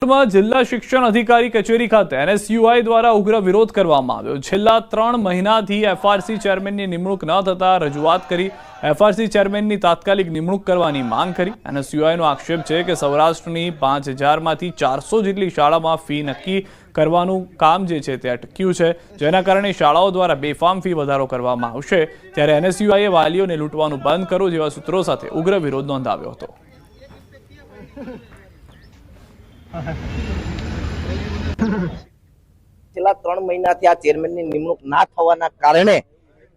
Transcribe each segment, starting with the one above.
જિલ્લા શિક્ષણ અધિકારી કચેરી ખાતે એનએસયુઆઈ દ્વારા ઉગ્ર વિરોધ કરવામાં આવ્યો। છેલ્લા 3 મહિનાથી એફઆરસી ચેરમેનની નિમણૂક ન થતા રજૂઆત કરી એફઆરસી ચેરમેનની તાત્કાલિક નિમણૂક કરવાની માંગ કરી। એનએસયુઆઈનો આક્ષેપ છે કે સૌરાષ્ટ્રની 5000 માંથી 400 જેટલી શાળામાં ફી નક્કી કરવાનું કામ જે છે તે અટક્યું છે, જેના કારણે શાળાઓ દ્વારા બેફામ ફી વધારો કરવામાં આવશે। ત્યારે એનએસયુઆઈએ વાલીઓને લૂંટવાનું બંધ કરો જેવા સૂત્રો સાથે ઉગ્ર વિરોધ નોંધાવ્યો હતો। છેલ્લા 3 મહિનાથી આ ચેરમેનની નિમણૂક ના થવાના કારણે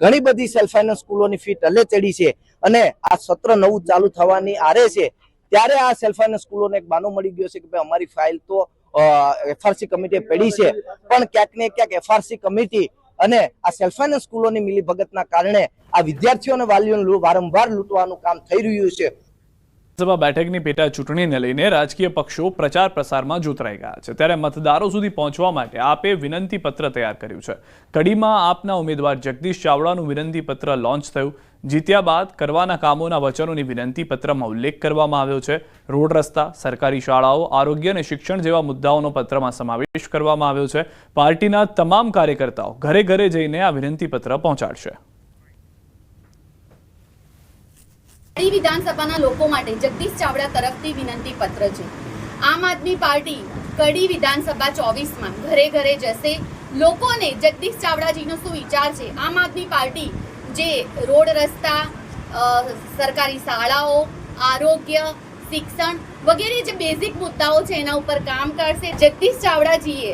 ઘણી બધી સેલ્ફ ફાઇનાન્સ સ્કૂલોની ફી ટલે ચડી છે અને આ સત્ર નવું ચાલુ થવાની આરે છે ત્યારે આ સેલ્ફ ફાઇનાન્સ સ્કૂલોને એક બાનો મળી ગયો છે કે ભાઈ અમારી ફાઇલ તો એફઆરસી કમિટીએ પડી છે, પણ ક્યાંક ને ક્યાંક એફઆરસી કમિટી અને આ સેલ્ફ ફાઇનાન્સ સ્કૂલોની મિલીભગતના કારણે આ વિદ્યાર્થીઓ અને વાલીઓને વારંવાર લૂંટવાનું કામ થઈ રહ્યું છે। સભા બેઠકની પેટા ચૂંટણીને લઈને રાજકીય પક્ષો પ્રચાર પ્રસારમાં જોતરાઈ ગયા છે, ત્યારે મતદારો સુધી પહોંચવા માટે આપે વિનંતી પત્ર તૈયાર કર્યું છે। કડીમાં આપના ઉમેદવાર જગદીશ ચાવડાનું વિનંતી પત્ર લોન્ચ થયું। જીત્યા બાદ કરવાના કામોના વચનોની વિનંતી પત્રમાં ઉલ્લેખ કરવામાં આવ્યો છે। રોડ રસ્તા, સરકારી શાળાઓ, આરોગ્ય અને શિક્ષણ જેવા મુદ્દાઓનો પત્રમાં સમાવેશ કરવામાં આવ્યો છે। પાર્ટીના તમામ કાર્યકર્તાઓ ઘરે ઘરે જઈને આ વિનંતી પત્ર પહોંચાડશે। કડી વિધાનસભાના લોકો માટે જગદીશ ચાવડા તરફથી વિનંતી પત્ર છે। આમ આદમી પાર્ટી કડી વિધાનસભા 24માં ઘરે ઘરે જશે। લોકોને જગદીશ ચાવડાજીનો શું વિચાર છે, આમ આદમી પાર્ટી જે રોડ રસ્તા, સરકારી શાળાઓ, આરોગ્ય, શિક્ષણ વગેરે જે બેઝિક મુદ્દાઓ છે એના ઉપર કામ કરશે। જગદીશ ચાવડાજીએ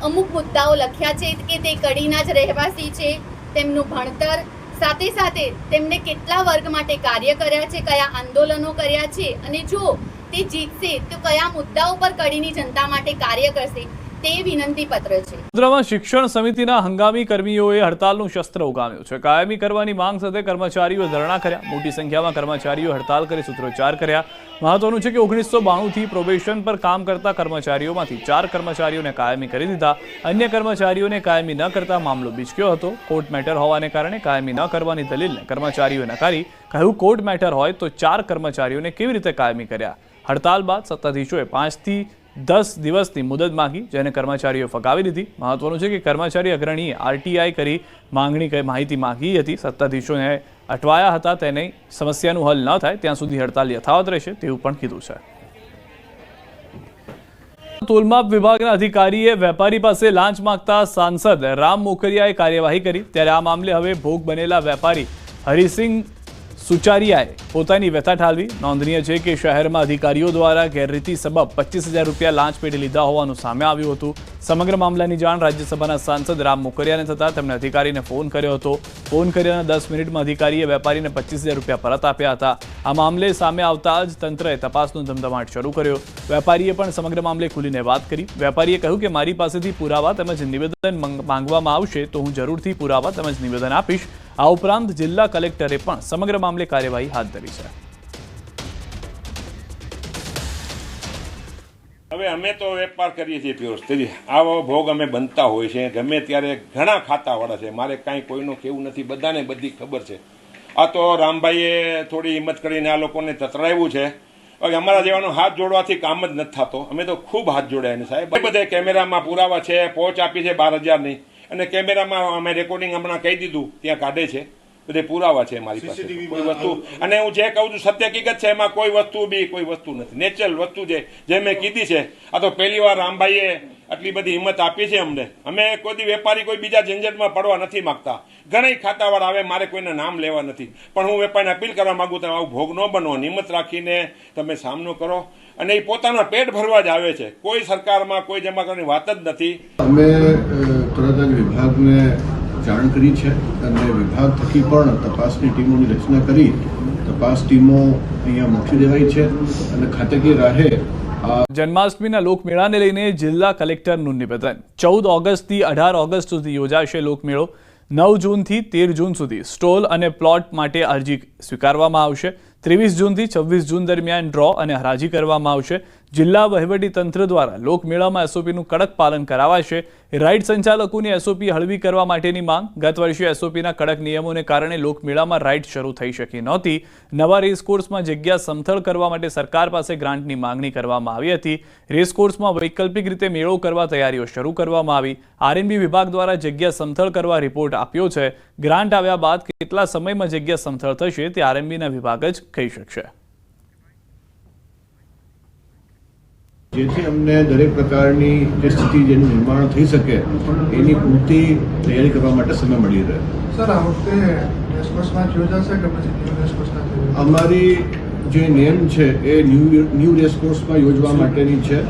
અમુક મુદ્દાઓ લખ્યા છે કે તે કડીના જ રહેવાસી છે, તેમનું ભણતર, સાથે સાથે તેમને કેટલા વર્ગ માટે કાર્ય કર્યા છે, કયા આંદોલનો કર્યા છે અને જો તે જીતશે તો કયા મુદ્દાઓ પર કડીની જનતા માટે કાર્ય કરશે તે વિનંતી પત્ર છે। વડોદરામાં શિક્ષણ સમિતિના હંગામી કર્મીઓએ હડતાલનું શસ્ત્ર ઉગામ્યું છે। કાયમી કરવાની માંગ સાથે કર્મચારીઓએ ધરણા કર્યા। મોટી સંખ્યામાં કર્મચારીઓ હડતાલ કરી સૂત્રોચ્ચાર કર્યા। મહત્વનું છે કે 1992થી પ્રોબેશન પર કામ કરતા કર્મચારીઓમાંથી 4 કર્મચારીઓને કાયમી કરી દીધા। અન્ય કર્મચારીઓને કાયમી ન કરતા મામલો બીચક્યો હતો। કોર્ટ મેટર હોવાને કારણે કાયમી ન કરવાની દલીલને કર્મચારીઓએ નકારી કહ્યું કોર્ટ મેટર હોય તો 4 કર્મચારીઓને કેવી રીતે કાયમી કર્યા। હડતાલ બાદ સત્તાધીશોએ 5 થી 10 દિવસની મુદત માંગી, જેને કર્મચારીઓ ફગાવી દીધી। મહત્વનું છે કે કર્મચારી અગ્રણીએ આરટીઆઈ કરી માહિતી માંગી હતી। સત્તાધીશોને અટવાયા હતા, તેને સમસ્યાનું હલ ન થાય ત્યાં સુધી હડતાલ યથાવત રહેશે તેવું પણ કીધું છે। તોલમાપ વિભાગના અધિકારીએ વેપારી પાસે લાંચ માંગતા સાંસદ રામ મોકરિયાએ કાર્યવાહી કરી। ત્યારે આ મામલે હવે ભોગ બનેલા વેપારી હરિસિંહ સુચારિયાએ પોતાની વ્યથા ઠાલવી। નોંધનીય છે કે શહેરમાં અધિકારીઓ દ્વારા ગેરરીતિ સબબ 25,000 રૂપિયા લાંચ પેટે લીધા હોવાનું સામે આવ્યું હતું। સમગ્ર મામલાની જાણ રાજ્યસભાના સાંસદ રામ મોકરિયાને થતાં તેમણે અધિકારીને ફોન કર્યો હતો। ફોન કર્યાના 10 મિનિટમાં અધિકારીએ વેપારીને 25,000 રૂપિયા પરત આપ્યા હતા। આ મામલે સામે આવતા જ તંત્રએ તપાસનો ધમધમાટ શરૂ કર્યો। વેપારીએ પણ સમગ્ર મામલે ખુલીને વાત કરી। વેપારીએ કહ્યું કે મારી પાસેથી પુરાવા તેમજ નિવેદન માંગવામાં આવશે તો હું જરૂરથી પુરાવા તેમજ નિવેદન આપીશ। આ ઉપરાંત જિલ્લા કલેક્ટરે પણ સમગ્ર મામલે કાર્યવાહી હાથ ધરી છે। હવે અમે તો વેપાર કરીએ છીએ વ્યવસ્થિત, આવો ભોગ અમે બનતા હોય છે ગમે ત્યારે। ઘણા ખાતાવાળા છે, મારે કાંઈ કોઈનું કેવું નથી, બધાને બધી ખબર છે। આ તો રામભાઈએ થોડી હિંમત કરીને આ લોકોને તતરાવ્યું છે। અમારા જેવાનો હાથ જોડવાથી કામ જ નથી થતો। અમે તો ખૂબ હાથ જોડ્યા ને સાહેબ, બધે કેમેરામાં પુરાવા છે, પહોંચ આપી છે 12,000ની અને કેમેરામાં અમે રેકોર્ડિંગ હમણાં કહી દીધું ત્યાં કાઢે છે, બધે પુરાવા છે મારી પાસે કોઈ વસ્તુ। અને હું જે કહું છું સત્ય હકીકત છે, એમાં કોઈ વસ્તુ નથી, નેચરલ વસ્તુ છે જે મેં કીધી છે। આ તો પહેલી વાર રામભાઈએ આટલી બધી હિંમત આપી છે અમને। અમે કોઈ વેપારી કોઈ બીજા ઝંઝટમાં પડવા નથી માંગતા। ઘણા ખાતાવાળા આવે, મારે કોઈના નામ લેવા નથી, પણ હું વેપારીને અપીલ કરવા માંગુ તમે આવું ભોગ ન બનવો, હિંમત રાખીને તમે સામનો કરો। અને એ પોતાના પેટ ભરવા જ આવે છે, કોઈ સરકારમાં કોઈ જમા કરવાની વાત જ નથી। અમે તરત જ વિભાગને જાણ કરી છે અને વિભાગ થકી પણ તપાસની ટીમોની રચના કરી તપાસ ટીમો અહીંયા મોકલી દેવાઈ છે અને ખાતકીય રાહે જન્માષ્ટમીના લોકમેળાને લઈને જિલ્લા કલેક્ટરનું નિવેદન। 14 ઓગસ્ટથી 18 ઓગસ્ટ સુધી યોજાશે લોકમેળો। 9 જૂનથી 13 જૂન સુધી સ્ટોલ અને પ્લોટ માટે અરજી સ્વીકારવામાં આવશે। 23 જૂનથી 26 જૂન દરમિયાન ડ્રો અને હરાજી કરવામાં આવશે। જિલ્લા વહીવટી તંત્ર દ્વારા લોકમેળામાં એસઓપીનું કડક પાલન કરાવાશે. રાઇડ સંચાલકોની એસઓપી હળવી કરવા માટેની માંગ. ગત વર્ષે એસઓપીના કડક નિયમોને કારણે લોકમેળામાં રાઇડ શરૂ થઈ શકી નહોતી. નવા રેસકોર્સમાં જગ્યા સમથળ કરવા માટે સરકાર પાસે ગ્રાન્ટની માંગણી કરવામાં આવી હતી. રેસકોર્સમાં વૈકલ્પિક રીતે મેળો કરવા તૈયારીઓ શરૂ કરવામાં આવી. આરએનબી વિભાગ દ્વારા જગ્યા સમથળ કરવા રિપોર્ટ આપ્યો છે. ગ્રાન્ટ આવ્યા બાદ કેટલા સમયમાં જગ્યા સમથળ થશે તે આરએનબીના વિભાગ જ કહી શકશે. જેથી અમને દરેક પ્રકારની જે સ્થિતિ જેનું નિર્માણ થઈ શકે એની પૂરતી તૈયારી કરવા માટે સમય મળી રહે. સર, આ વખતે રેસકોર્સમાં યોજાશે કે પછી ન્યૂ રેસકોર્સમાં? અમારી જે નેમ છે એ ન્યૂ રેસકોર્સમાં યોજવા માટેની છે,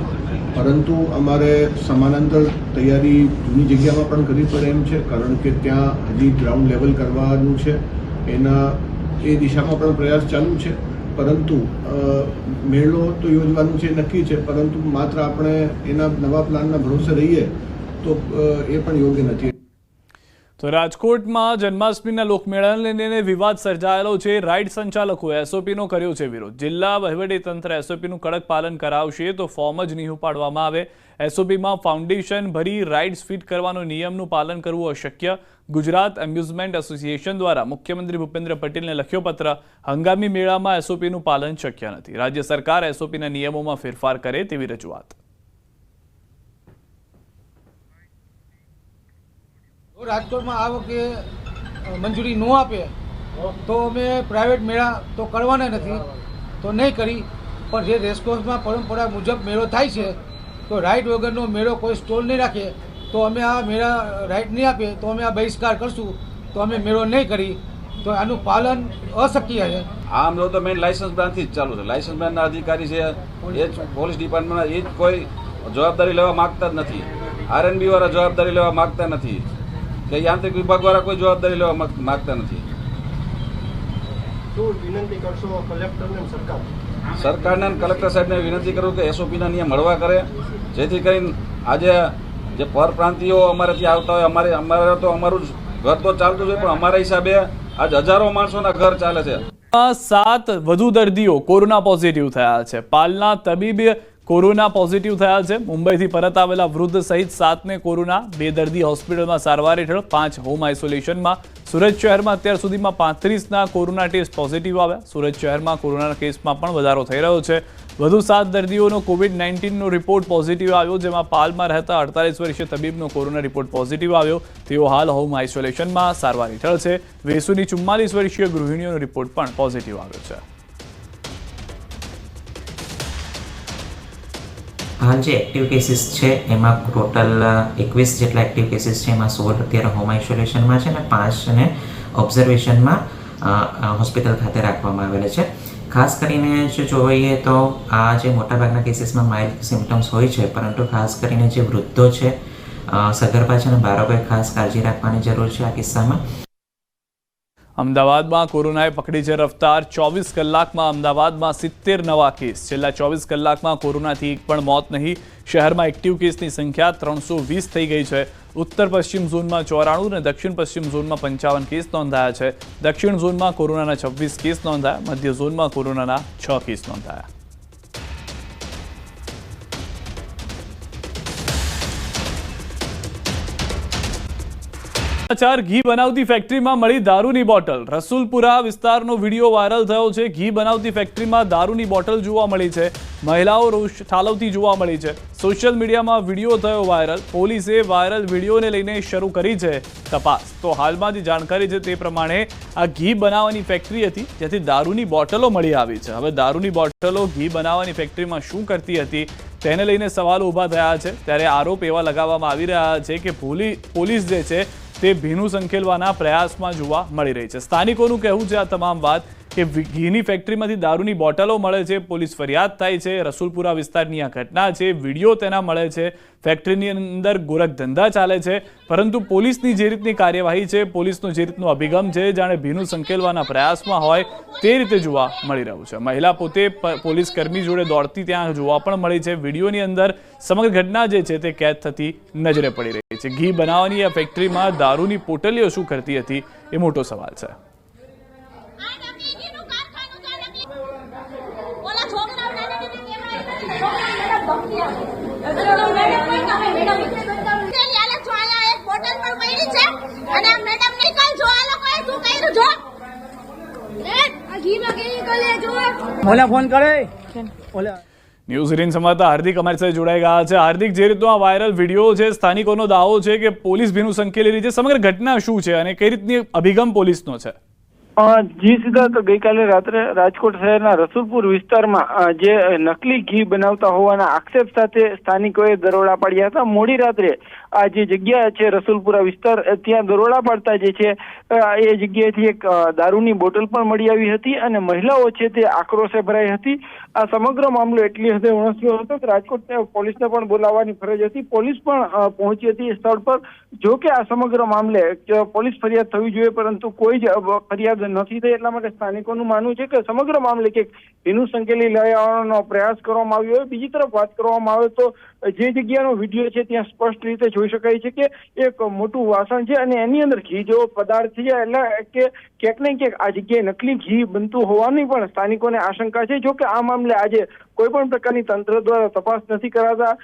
પરંતુ અમારે સમાંતર તૈયારી જૂની જગ્યામાં પણ કરવી પડે એમ છે, કારણ કે ત્યાં હજી ગ્રાઉન્ડ લેવલ કરવાનું છે. એ દિશામાં પણ પ્રયાસ ચાલુ છે. પરંતુ મેળો તો યોજવાનું છે નક્કી છે, પરંતુ માત્ર આપણે એના નવા પ્લાનના ભરોસે રહીએ તો એ પણ યોગ્ય નથી. તો રાજકોટમાં જન્માષ્ટમીના લોકમેળાને લઈને વિવાદ સર્જાયેલો છે. રાઇડ સંચાલકોએ એસઓપીનો કર્યો છે વિરોધ. જિલ્લા વહીવટીતંત્ર એસઓપીનું કડક પાલન કરાવશે તો ફોર્મ જ નહીં ઉપાડવામાં આવે. એસઓપીમાં ફાઉન્ડેશન ભરી રાઇડ્સ ફિટ કરવાનો નિયમનું પાલન કરવું અશક્ય. ગુજરાત એમ્યુઝમેન્ટ એસોસિએશન દ્વારા મુખ્યમંત્રી ભૂપેન્દ્ર પટેલને લખ્યો પત્ર. હંગામી મેળામાં એસઓપીનું પાલન શક્ય નથી. રાજ્ય સરકાર એસઓપીના નિયમોમાં ફેરફાર કરે તેવી રજૂઆત. રાજકોટમાં આ વખતે મંજૂરી ન આપે તો અમે પ્રાઇવેટ મેળા તો કરવાના નથી, તો નહીં કરી. પણ જે રેસકોર્સમાં પરંપરા મુજબ મેળો થાય છે તો રાઇડ વગરનો મેળો કોઈ સ્ટોલ નહીં રાખે તો અમે આ મેળા રાઇડ નહીં આપીએ તો અમે આ બહિષ્કાર કરશું. તો અમે મેળો નહીં કરી તો આનું પાલન અશક્ય છે. આમ જો તો મેઇન લાયસન્સ બ્રાન્ચથી જ ચાલુ છે. લાયસન્સ બ્રાન્ચના અધિકારી છે એ જ પોલીસ ડિપાર્ટમેન્ટના એ જ કોઈ જવાબદારી લેવા માગતા જ નથી. આરએનબી વાળા જવાબદારી લેવા માગતા નથી કે યાંત્રિક વિભાગ વાળા કોઈ જવાબદારી લેવા માગતા નથી. શું વિનંતી કરશો કલેક્ટરને સરકાર? સરકારને કલેક્ટર સાહેબને વિનંતી કરું કે એસઓપીના નિયમ હળવા કરે, જેથી કરીને આજે જે પરપ્રાંતિયો અમારે ત્યાં આવતા હોય, અમારે તો અમારું ઘર તો ચાલતું જ હોય, પણ અમારા હિસાબે આજ હજારો માણસોના ઘર ચાલે છે. 7 વધુ દર્દીઓ કોરોના પોઝિટિવ થયા છે. પાલના તબીબ કોરોના પોઝિટિવ થયા છે. મુંબઈથી પરત આવેલા વૃદ્ધ સહિત 7ને કોરોના. 2 દર્દી હોસ્પિટલમાં સારવાર હેઠળ, 5 હોમ આઇસોલેશનમાં. સુરત શહેરમાં અત્યાર સુધીમાં 35ના કોરોના ટેસ્ટ પોઝિટિવ આવ્યા. સુરત શહેરમાં કોરોનાના કેસમાં પણ વધારો થઈ રહ્યો છે. વધુ 7 દર્દીઓનો કોવિડ-19નો રિપોર્ટ પોઝિટિવ આવ્યો, જેમાં પાલમાં રહેતા 48 વર્ષીય તબીબનો કોરોના રિપોર્ટ પોઝિટિવ આવ્યો. તેઓ હાલ હોમ આઇસોલેશનમાં સારવાર હેઠળ છે. વેસુની 44 વર્ષીય ગૃહિણીઓનો રિપોર્ટ પણ પોઝિટિવ આવ્યો છે. હાલ જે એક્ટિવ કેસીસ છે એમાં ટોટલ 21 જેટલા એક્ટિવ કેસીસ છે, એમાં 16 અત્યારે હોમ આઇસોલેશનમાં છે અને 5ને ઓબ્ઝર્વેશનમાં હોસ્પિટલ ખાતે રાખવામાં આવેલા છે. ખાસ કરીને જો જોઈએ તો આ જે મોટાભાગના કેસીસમાં માઇલ્ડ સિમ્ટમ્સ હોય છે, પરંતુ ખાસ કરીને જે વૃદ્ધો છે, સગર્ભા છે અને બાળકોએ ખાસ કાળજી રાખવાની જરૂર છે આ કિસ્સામાં. અમદાવાદમાં કોરોનાએ પકડી છે રફતાર. 24 કલાકમાં અમદાવાદમાં 70 નવા કેસ. છેલ્લા 24 કલાકમાં કોરોનાથી એક પણ મોત નહીં. શહેરમાં એક્ટિવ કેસની સંખ્યા 320 થઈ ગઈ છે. ઉત્તર પશ્ચિમ ઝોનમાં 94 અને દક્ષિણ પશ્ચિમ ઝોનમાં 55 કેસ નોંધાયા છે. દક્ષિણ ઝોનમાં કોરોનાના 26 કેસ નોંધાયા. મધ્ય ઝોનમાં કોરોનાના 6 કેસ નોંધાયા. ઘી બનાવતી ફેક્ટરીમાં મળી દારૂની બોટલ. રસુલપુરા વિસ્તારનો વિડીયો વાયરલ થયો છે. ઘી બનાવતી ફેક્ટરીમાં દારૂની બોટલ જોવા મળી છે. મહિલાઓ રોષ ઠાલવતી જોવા મળી છે. સોશિયલ મીડિયામાં વિડીયો થયો વાયરલ. પોલીસે વાયરલ વિડીયોને લઈને શરૂ કરી છે તપાસ. તો હાલમાં જે જાણકારી છે તે પ્રમાણે આ ઘી બનાવવાની ફેક્ટરી હતી, જેથી દારૂની બોટલો મળી આવી છે. હવે દારૂની બોટલો ઘી બનાવવાની ફેક્ટરીમાં શું કરતી હતી તેને લઈને સવાલો ઊભા થયા છે. ત્યારે આરોપ એવા લગાવવામાં આવી રહ્યા છે કે પોલીસ જે છે તે ભીનું સંકેલવાના પ્રયાસમાં જોવા મળી રહી છે. સ્થાનિકોનું કહેવું છે આ તમામ વાત કે ઘીની ફેક્ટરીમાંથી દારૂની બોટલો મળે છે. પોલીસ ફરિયાદ થાય છે. રસુલપુરા વિસ્તારની આ ઘટના છે. વિડીયો તેના મળે છે. ફેક્ટરીની અંદર ગોરખ ધંધા ચાલે છે, પરંતુ પોલીસની જે રીતની કાર્યવાહી છે, પોલીસનો જે રીતનો અભિગમ છે, જાણે ભીનું સંકેલવાના પ્રયાસમાં હોય તે રીતે જોવા મળી રહ્યું છે. મહિલા પોતે પોલીસ કર્મી જોડે દોડતી ત્યાં જોવા પણ મળી છે. વિડીયોની અંદર સમગ્ર ઘટના જે છે તે કેદ થતી નજરે પડી રહી છે. ઘી બનાવવાની આ ફેક્ટરીમાં દારૂની પોટલીઓ શું કરતી હતી એ મોટો સવાલ છે. ઓલા છોકરાઓ તમે મેડમ વિશે બતાવો તે યાલે જો આયા એક બોટલ પર પડી છે અને આ મેડમ નીકળ જો આ લોકોએ શું કર્યું જો લે આ ઘીમાં કેમિકલ છે જો ઓલા ફોન કરે ઓલા ન્યૂઝ 18 સંવાદદાતા હાર્દિક અમારી સાથે જોડાઈ ગયા છે. હાર્દિક, જે રીતનો આ વાયરલ વિડીયો છે, સ્થાનિકોનો દાવો છે કે પોલીસ ભીનું સંકેલી રહી છે, સમગ્ર ઘટના શું છે અને કઈ રીતની અભિગમ પોલીસનો છે? જી સિદ્ધાર્થ, ગઈકાલે રાત્રે રાજકોટ શહેરના રસુલપુર વિસ્તારમાં જે નકલી ઘી બનાવતા હોવાના આક્ષેપ સાથે સ્થાનિકોએ દરોડા પાડ્યા હતા. મોડી રાત્રે આ જે જગ્યા છે રસુલપુરા વિસ્તાર, ત્યાં દરોડા પાડતા જે છે એ જગ્યાએથી એક દારૂની બોટલ પણ મળી આવી હતી અને મહિલાઓ છે તે આક્રોશે ભરાઈ હતી. આ સમગ્ર મામલો એટલી હદે ઉણસ્યો હતો કે રાજકોટ પોલીસને પણ બોલાવવાની ફરજ હતી. પોલીસ પણ પહોંચી હતી સ્થળ પર. જો કે આ સમગ્ર મામલે પોલીસ ફરિયાદ થવી જોઈએ, પરંતુ કોઈ જ ફરિયાદ નથી થઈ. એટલા માટે સ્થાનિકોનું માનવું છે કે સમગ્ર મામલે કંઈક ભીનું સંકેલી લાવવાનો પ્રયાસ કરવામાં આવ્યો. બીજી તરફ વાત કરવામાં આવે તો જે જગ્યાનો વિડીયો છે ત્યાં સ્પષ્ટ રીતે જોઈ શકાય છે કે એક મોટું વાસણ છે અને એની અંદર ઘી જેવો પદાર્થ છે, એટલે કે ક્યાંક ને ક્યાંક આ જગ્યાએ નકલી ઘી બનતું હોવાની પણ સ્થાનિકોને આશંકા છે. જો કે આ મામલે આજે કોઈ પણ પ્રકારની તંત્ર દ્વારા તપાસ નથી કરાતા.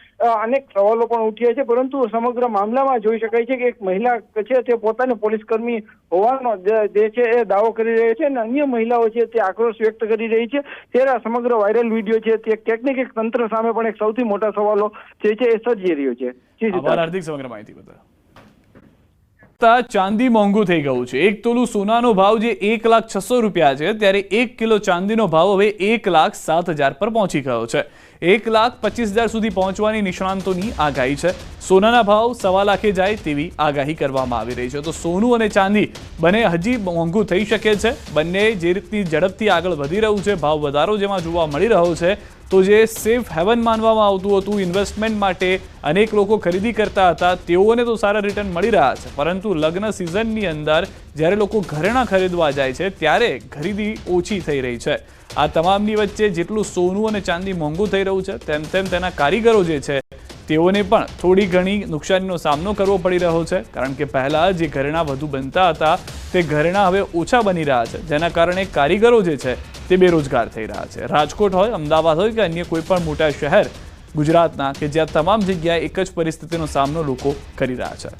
અનેક સવાલો પણ ઉઠ્યા છે, પરંતુ સમગ્ર મામલામાં જોઈ શકાય છે કે એક મહિલા છે તે પોતાને પોલીસ કર્મી હોવાનો જે છે એ દાવો કરી રહી છે અને અન્ય મહિલાઓ છે તે આક્રોશ વ્યક્ત કરી રહી છે. ત્યારે આ સમગ્ર વાયરલ વિડીયો છે તે ક્યાંક ને ક્યાંક તંત્ર સામે પણ એક સૌથી મોટા સવાલો જે છે એ સર્જી રહ્યો છે. આભાર હાર્દિક, સમગ્ર માહિતી બદલ. ચાંદી મોંઘું થઈ ગયું છે. 1 તોલું સોનાનો ભાવ જે 1,06,000 રૂપિયા છે, ત્યારે 1 કિલો ચાંદીનો ભાવ હવે 1,07,000 પર પહોંચી ગયો છે. 1,25,000 સુધી પહોંચવાની નિષ્ણાંતોની આગાહી છે. સોનાના ભાવ 1.25 લાખે જાય તેવી આગાહી કરવામાં આવી રહી છે. તો સોનું અને ચાંદી બંને હજી મોંઘું થઈ શકે છે. બંને જે રીતની ઝડપથી આગળ વધી રહ્યું છે, ભાવ વધારો જેમાં જોવા મળી રહ્યો છે, તો જે સેફ હેવન માનવામાં આવતું હતું ઇન્વેસ્ટમેન્ટ માટે, અનેક લોકો ખરીદી કરતા હતા, તેઓને તો સારા રિટર્ન મળી રહ્યા છે. પરંતુ લગ્ન સિઝનની અંદર જ્યારે લોકો ઘરેણાં ખરીદવા જાય છે ત્યારે ખરીદી ઓછી થઈ રહી છે. આ તમામની વચ્ચે જેટલું સોનું અને ચાંદી મોંઘું થઈ રહ્યું છે, તેમ તેમ તેના કારીગરો જે છે તેઓને પણ થોડી ઘણી નુકસાનીનો સામનો કરવો પડી રહ્યો છે. કારણ કે પહેલાં જે ઘરેણાં વધુ બનતા હતા તે ઘરેણાં હવે ઓછા બની રહ્યા છે, જેના કારણે કારીગરો જે છે તે બેરોજગાર થઈ રહ્યા છે. રાજકોટ હોય, અમદાવાદ હોય કે અન્ય કોઈ પણ મોટા શહેર ગુજરાતના કે જ્યાં તમામ જગ્યાએ એક જ પરિસ્થિતિનો સામનો લોકો કરી રહ્યા છે.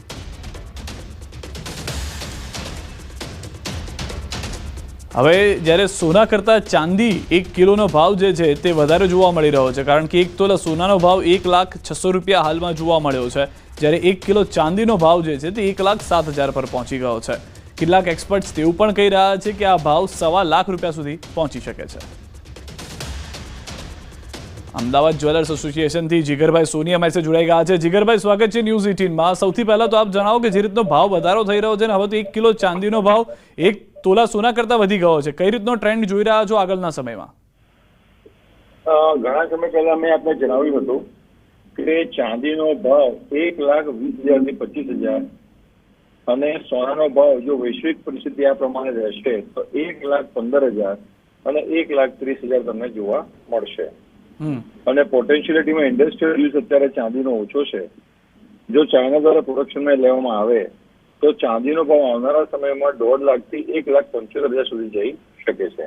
હવે જ્યારે સોના કરતાં ચાંદી 1 કિલોનો ભાવ જે છે તે વધારે જોવા મળી રહ્યો છે. કારણ કે 1 તોલા સોનાનો ભાવ 1,06,000 રૂપિયા હાલમાં જોવા મળ્યો છે, જ્યારે 1 કિલો ચાંદીનો ભાવ જે છે તે 1,07,000 પર પહોંચી ગયો છે. કેટલાક એક્સપર્ટ્સ તેવું પણ કહી રહ્યા છે કે આ ભાવ 1.25 લાખ રૂપિયા સુધી પહોંચી શકે છે. અમદાવાદ જ્વેલર્સ એસોસિએશનથી જીગરભાઈ સોની અમારી સાથે જોડાઈ ગયા છે. જીગરભાઈ, સ્વાગત છે ન્યૂઝ 18માં. સૌથી પહેલા તો આપ જણાવો કે જે રીતનો ભાવ વધારો થઈ રહ્યો છે ને હવે તો 1 કિલો ચાંદીનો ભાવ 1 તોલા સોના કરતા વધી ગયો છે, કઈ રીતનો ટ્રેન્ડ જોઈ રહ્યા છો આગળના સમયમાં? ઘણા સમય પહેલા મેં આપને જણાવ્યું હતું કે ચાંદીનો ભાવ 1,20,000 થી 25,000 અને સોનાનો ભાવ જો વૈશ્વિક પરિસ્થિતિ આ પ્રમાણે રહેશે તો 1,15,000 અને 1,30,000 તમને જોવા મળશે. અને પોટેન્શિયલિટીમાં ઇન્ડસ્ટ્રીયલ યુઝ અત્યારે ચાંદીનો ઓછો છે. જો ચાઇના દ્વારા પ્રોડક્શનમાં લેવામાં આવે તો ચાંદીનો ભાવ આવનારા સમયમાં 1.5 લાખ થી 1,75,000 સુધી જઈ શકે છે.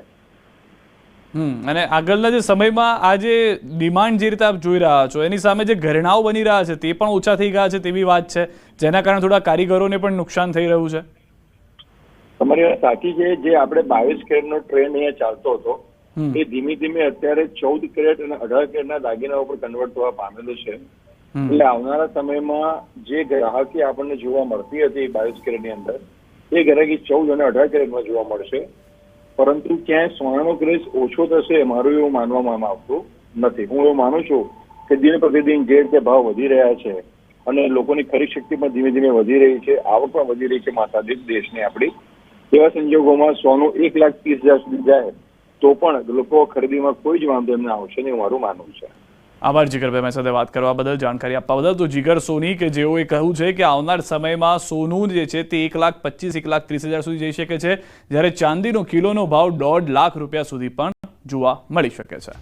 અને આગળના જે સમયમાં આ જે ડિમાન્ડ જે રીતે આપ જોઈ રહ્યા છો એની સામે જે ઘરેણાઓ બની રહ્યા છે તે પણ ઓછા થઈ ગયા છે તેવી વાત છે, જેના કારણે થોડા કારીગરોને પણ નુકસાન થઈ રહ્યું છે. તમારી વાત સાચી છે. જે આપણે 22 કેરેટનો ટ્રેન્ડ અહીંયા ચાલતો હતો એ ધીમે ધીમે અત્યારે 14 કેરેટ અને 18 કેરેટના દાગીના ઉપર કન્વર્ટ થવા પામેલું છે. એટલે આવનારા સમયમાં જે ગ્રાહકી આપણને જોવા મળતી હતી 22 કેરેટની અંદર એ ગ્રાહકી 14 અને 18 કેરેટમાં જોવા મળશે. પરંતુ ક્યાંય સોનાનો ક્રેઝ ઓછો થશે મારું એવું માનવામાં આવતું નથી. હું એવું માનું છું કે દિન પ્રતિદિન જે રીતે ભાવ વધી રહ્યા છે અને લોકોની ખરીદ શક્તિ પણ ધીમે ધીમે વધી રહી છે, આવક પણ વધી રહી છે માથાદીઠ દેશની આપણી, એવા સંજોગોમાં સોનું 1,30,000 સુધી જાય તો પણ લોકો ખરીદીમાં કોઈ જ વાંધો એમને આવશે નહીં, મારું માનવું છે. આભાર જીગરભાઈ, મારી સાથે વાત કરવા બદલ, જાણકારી આપવા બદલ. તો જીગર સોની કે જેઓએ કહ્યું છે કે આવનાર સમયમાં સોનું જે છે તે 1,25,000 1,30,000 સુધી જઈ શકે છે, જ્યારે ચાંદીનો કિલોનો ભાવ 1.5 લાખ રૂપિયા સુધી પણ જોવા મળી શકે છે.